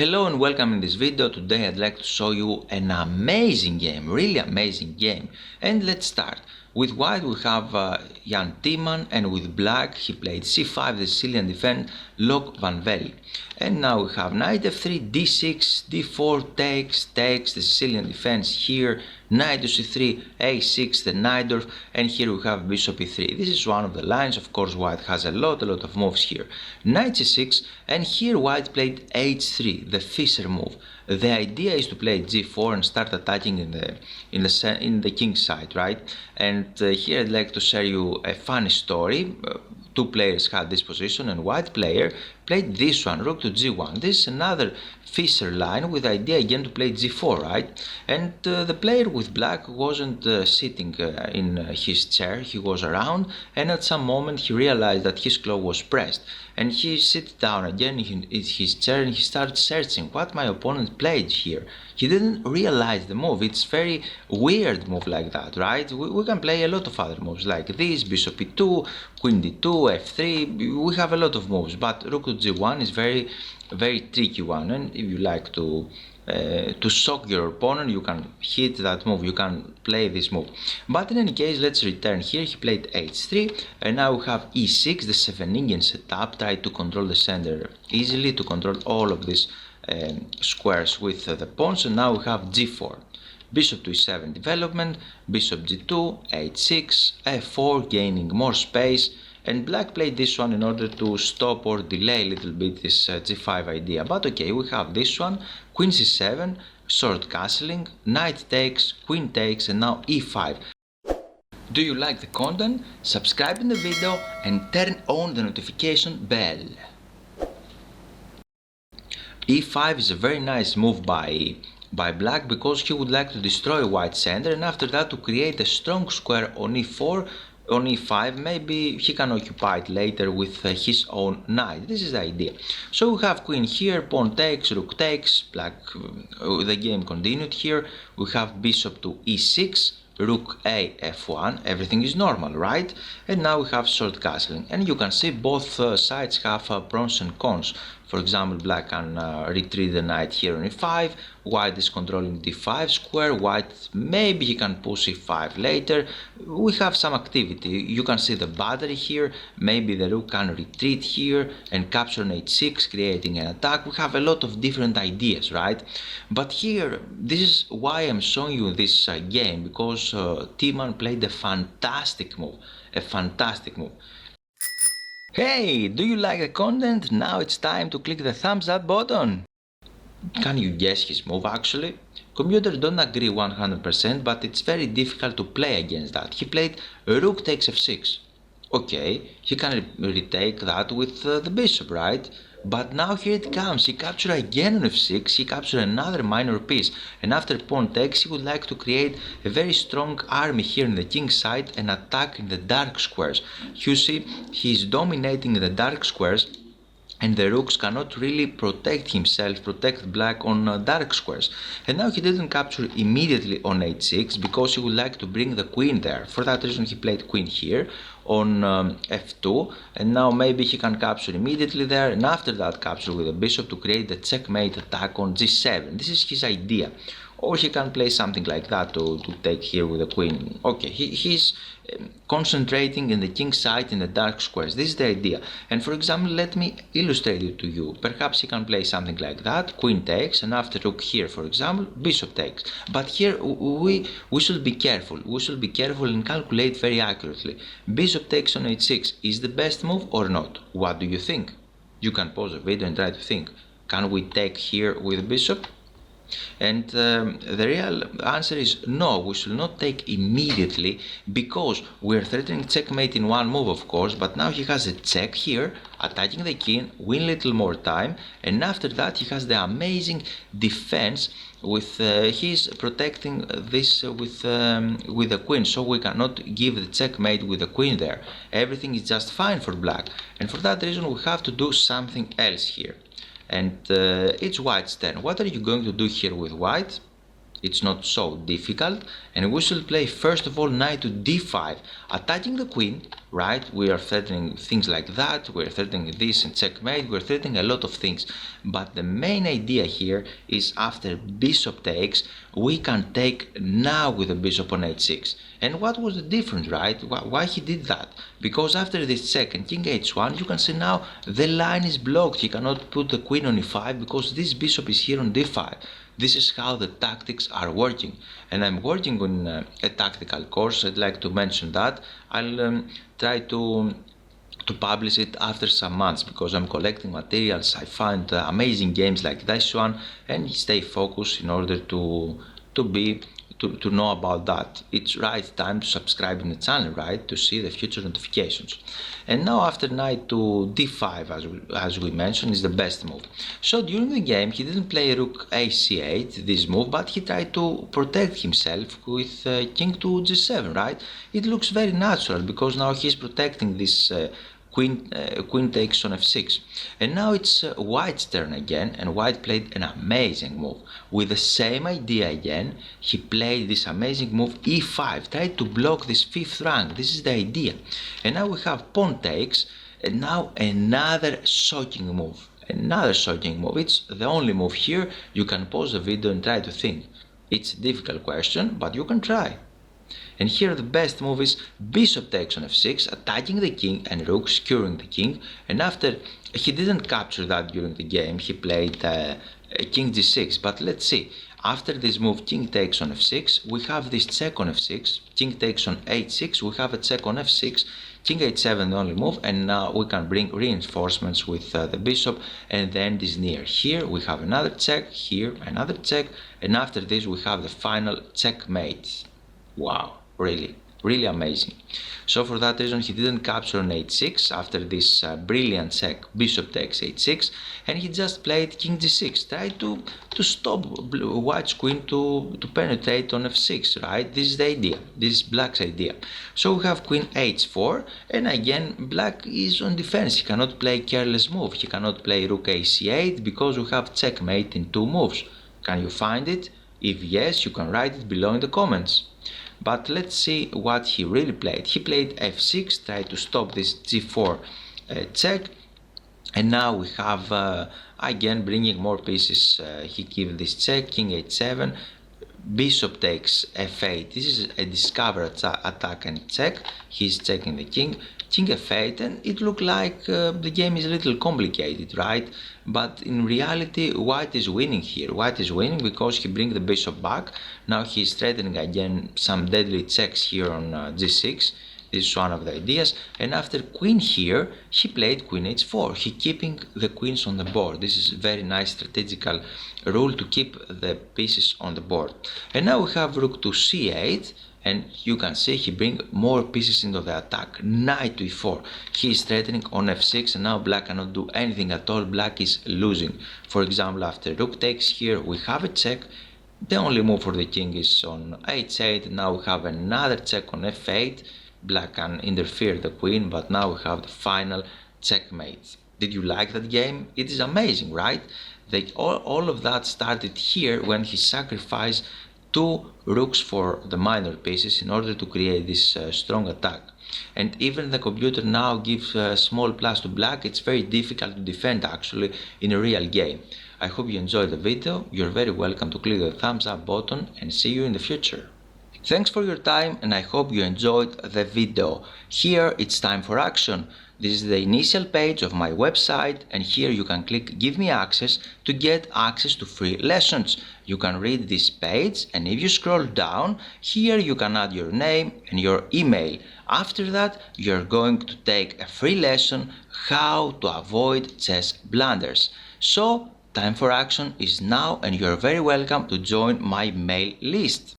Hello and welcome in this video. Today I'd like to show you an amazing game, really amazing game. And let's start. With white we have Jan Timman, and with black he played c5, the Sicilian defense, Loek van Wely. And now we have knight f3, d6, d4, takes, the Sicilian defense here, knight to c3, a6, the Najdorf, and here we have bishop e3. This is one of the lines. Of course white has a lot of moves here. Knight c6, and here white played h3, the Fischer move. The idea is to play g4 and start attacking in the king side, right? And here I'd like to share you a funny story. Two players had this position, and white player played this one, rook to g1. This is another Fischer line with the idea again to play g4, right? And the player with black wasn't sitting in his chair, he was around, and at some moment he realized that his claw was pressed. And he sits down again in his chair and he starts searching what my opponent played here. He didn't realize the move. It's very weird move like that, right? We can play a lot of other moves like this, bishop e2, queen d2, f3. We have a lot of moves, but rook to g1 is very tricky one. And if you like to shock your opponent, you can hit that move, you can play this move. But in any case, let's return here. He played h3, and now we have e6, the 7-Indian setup. Try to control the center easily, to control all of these squares with the pawns. And now we have g4, bishop to e7 development, bishop g2, h6, f4, gaining more space. And black played this one in order to stop or delay a little bit this g5 idea. But okay, we have this one, queen c7, short castling, knight takes, queen takes, and now e5. Do you like the content? Subscribe in the video and turn on the notification bell. e5 is a very nice move by black, because he would like to destroy white center, and after that to create a strong square on e4. On e5, maybe he can occupy it later with his own knight. This is the idea. So we have queen here, pawn takes, rook takes, black, the game continued here. We have bishop to e6, rook a f1, everything is normal, right? And now we have short castling, and you can see both sides have pros and cons. For example, black can retreat the knight here on e5, white is controlling d5 square, white maybe he can push e5 later. We have some activity. You can see the battery here, maybe the rook can retreat here and capture on h6, creating an attack. We have a lot of different ideas, right? But here, this is why I'm showing you this game, because Timman played a fantastic move, Hey, do you like the content? Now it's time to click the thumbs up button. Can you guess his move actually? Computers don't agree 100%, but it's very difficult to play against that. He played rook takes f6. Okay, he can retake that with the bishop, right? But now here it comes, he captured again on f6, he captured another minor piece, and after pawn takes he would like to create a very strong army here in the king side and attack in the dark squares. You see, he is dominating the dark squares, and the rooks cannot really protect black on dark squares. And now he didn't capture immediately on h6 because he would like to bring the queen there. For that reason he played queen here on f2, and now maybe he can capture immediately there, and after that capture with the bishop to create the checkmate attack on g7. This is his idea. Or he can play something like that to take here with the queen. Okay, he's concentrating in the king side in the dark squares. This is the idea. And for example, let me illustrate it to you. Perhaps he can play something like that, queen takes, and after rook here, for example, bishop takes. But here we should be careful. We should be careful and calculate very accurately. Bishop takes on h6 is the best move or not? What do you think? You can pause the video and try to think. Can we take here with bishop? And the real answer is no, we should not take immediately, because we are threatening checkmate in one move, of course, but now he has a check here, attacking the king, win a little more time, and after that he has the amazing defense with he's protecting this with the queen, so we cannot give the checkmate with the queen there. Everything is just fine for black, and for that reason we have to do something else here. And it's white's turn. What are you going to do here with white? It's not so difficult, and we should play first of all knight to d5, attacking the queen, right? We are threatening things like that, we're threatening this and checkmate, we're threatening a lot of things. But the main idea here is after bishop takes, we can take now with the bishop on h6. And what was the difference, right? Why he did that? Because after this check and king h1, you can see now the line is blocked. He cannot put the queen on e5 because this bishop is here on d5. This is how the tactics are working, and I'm working on a tactical course. I'd like to mention that. I'll try to publish it after some months because I'm collecting materials. I find amazing games like this one and stay focused in order to know about that. It's right time to subscribe in the channel, right, to see the future notifications. And now after knight to d5, as we mentioned, is the best move. So during the game he didn't play rook ac8, this move, but he tried to protect himself with king to g7, right? It looks very natural because now he's protecting this queen takes on f6. And now it's white's turn again, and white played an amazing move. With the same idea again, he played this amazing move e5, tried to block this fifth rank. This is the idea. And now we have pawn takes, and now another shocking move. Another shocking move. It's the only move here. You can pause the video and try to think. It's a difficult question, but you can try. And here the best move is bishop takes on f6, attacking the king and rook, securing the king. And after he didn't capture that during the game, he played king g6. But let's see, after this move king takes on f6, we have this check on f6, king takes on h6, we have a check on f6, king h7 the only move, and now we can bring reinforcements with the bishop, and the end is near. Here we have another check, here another check, and after this we have the final checkmate. Wow, really amazing. So for that reason he didn't capture on h6 after this brilliant check bishop takes h6, and he just played king g6, tried to stop white's queen to penetrate on f6, right? This is the idea, this is black's idea. So we have queen h4, and again black is on defense. He cannot play careless move, he cannot play rook ac8 because we have checkmate in two moves. Can you find it? If yes, you can write it below in the comments. But let's see what he really played. He played f6, tried to stop this g4 check, and now we have again bringing more pieces. He gives this check, king h7, bishop takes f8. This is a discover attack and check. He's checking the king, king f8, and it looked like the game is a little complicated, right? But in reality white is winning here. White is winning because he brings the bishop back. Now he's threatening again some deadly checks here on g6. This is one of the ideas. And after queen here, he played queen h4. He keeping the queens on the board. This is a very nice strategical rule to keep the pieces on the board. And now we have rook to c8, and you can see he bring more pieces into the attack. Knight to e4. He is threatening on f6, and now black cannot do anything at all. Black is losing. For example, after rook takes here, we have a check. The only move for the king is on h8. Now we have another check on f8. Black can interfere the queen, but now we have the final checkmate. Did you like that game? It is amazing, right? All of that started here when he sacrificed two rooks for the minor pieces in order to create this strong attack. And even the computer now gives a small plus to black. It's very difficult to defend actually in a real game. I hope you enjoyed the video. You're very welcome to click the thumbs up button, and see you in the future. Thanks for your time, and I hope you enjoyed the video. Here it's time for action. This is the initial page of my website, and here you can click give me access to get access to free lessons. You can read this page, and if you scroll down, here you can add your name and your email. After that, you're going to take a free lesson how to avoid chess blunders. So time for action is now, and you're very welcome to join my mail list.